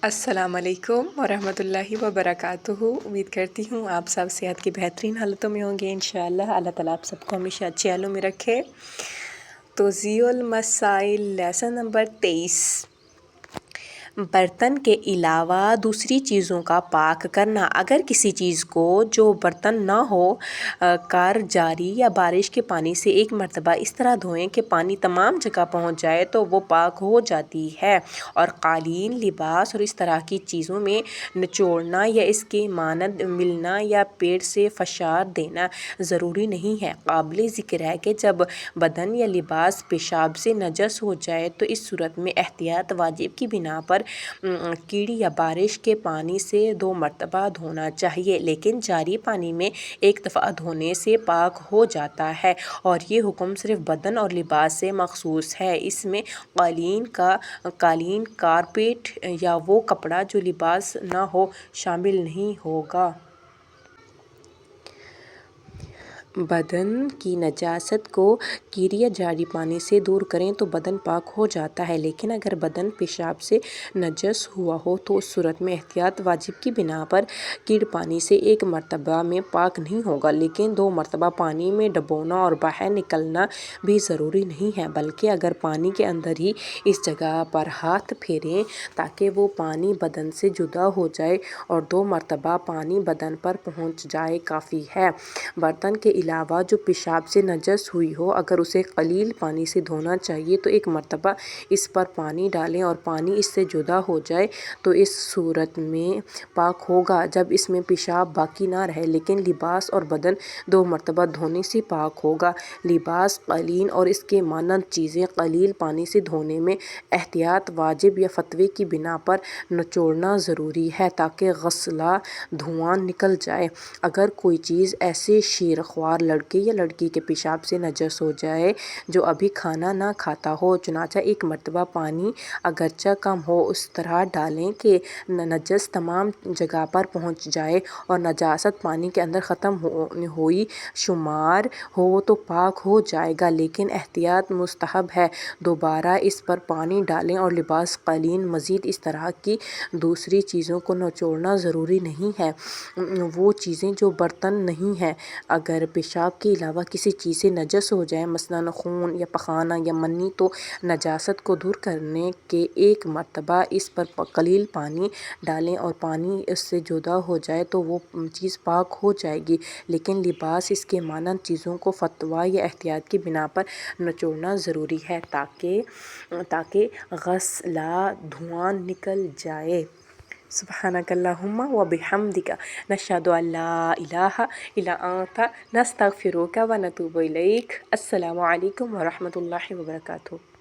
السلام علیکم ورحمۃ اللہ وبرکاتہ۔ امید کرتی ہوں آپ سب صحت کی بہترین حالتوں میں ہوں گے انشاءاللہ۔ اللہ تعالیٰ آپ سب کو ہمیشہ اچھے حالوں میں رکھے۔ توضیح المسائل لیسن نمبر 23۔ برتن کے علاوہ دوسری چیزوں کا پاک کرنا۔ اگر کسی چیز کو جو برتن نہ ہو کر جاری یا بارش کے پانی سے ایک مرتبہ اس طرح دھوئیں کہ پانی تمام جگہ پہنچ جائے تو وہ پاک ہو جاتی ہے، اور قالین، لباس اور اس طرح کی چیزوں میں نچوڑنا یا اس کے مانند ملنا یا پیٹ سے فشار دینا ضروری نہیں ہے۔ قابل ذکر ہے کہ جب بدن یا لباس پیشاب سے نجس ہو جائے تو اس صورت میں احتیاط واجب کی بنا پر کیڑی یا بارش کے پانی سے 2 مرتبہ دھونا چاہیے، لیکن جاری پانی میں ایک دفعہ دھونے سے پاک ہو جاتا ہے، اور یہ حکم صرف بدن اور لباس سے مخصوص ہے۔ اس میں قالین، کارپیٹ یا وہ کپڑا جو لباس نہ ہو شامل نہیں ہوگا۔ بدن کی نجاست کو کیڑی یا جاری پانی سے دور کریں تو بدن پاک ہو جاتا ہے، لیکن اگر بدن پیشاب سے نجس ہوا ہو تو اس صورت میں احتیاط واجب کی بنا پر کیڑ پانی سے ایک مرتبہ میں پاک نہیں ہوگا، لیکن 2 مرتبہ پانی میں ڈبونا اور باہر نکلنا بھی ضروری نہیں ہے، بلکہ اگر پانی کے اندر ہی اس جگہ پر ہاتھ پھیریں تاکہ وہ پانی بدن سے جدا ہو جائے اور 2 مرتبہ پانی بدن پر پہنچ جائے کافی ہے۔ برتن کے علاوہ جو پیشاب سے نجس ہوئی ہو اگر اسے قلیل پانی سے دھونا چاہیے تو ایک مرتبہ اس پر پانی ڈالیں اور پانی اس سے جدا ہو جائے تو اس صورت میں پاک ہوگا جب اس میں پیشاب باقی نہ رہے، لیکن لباس اور بدن 2 مرتبہ دھونے سے پاک ہوگا۔ لباس، قالین اور اس کے مانند چیزیں قلیل پانی سے دھونے میں احتیاط واجب یا فتوے کی بنا پر نچوڑنا ضروری ہے تاکہ غسلہ دھواں نکل جائے۔ اگر کوئی چیز ایسے شیر خوار لڑکے یا لڑکی کے پیشاب سے نجس ہو جائے جو ابھی کھانا نہ کھاتا ہو، چنانچہ ایک مرتبہ پانی اگرچہ کم ہو اس طرح ڈالیں کہ نجس تمام جگہ پر پہنچ جائے اور نجاست پانی کے اندر ختم ہوئی شمار ہو تو پاک ہو جائے گا، لیکن احتیاط مستحب ہے۔ دوبارہ اس پر پانی ڈالیں اور لباس، قالین، مزید اس طرح کی دوسری چیزوں کو نچوڑنا ضروری نہیں ہے، وہ چیزیں جو برتن نہیں ہیں۔ اگر پیشاب کے علاوہ کسی چیز سے نجس ہو جائے، مثلاً خون یا پخانہ یا منی، تو نجاست کو دور کرنے کے ایک مرتبہ اس پر قلیل پانی ڈالیں اور پانی اس سے جدا ہو جائے تو وہ چیز پاک ہو جائے گی، لیکن لباس، اس کے مانند چیزوں کو فتویٰ یا احتیاط کی بنا پر نچوڑنا ضروری ہے تاکہ غسلہ دھواں نکل جائے۔ سبحانک اللہم و بحمدک نشہد ان لا الہ الا انت نستغفرک و نتوب الیک۔ السلام علیکم ورحمۃ اللہ وبرکاتہ۔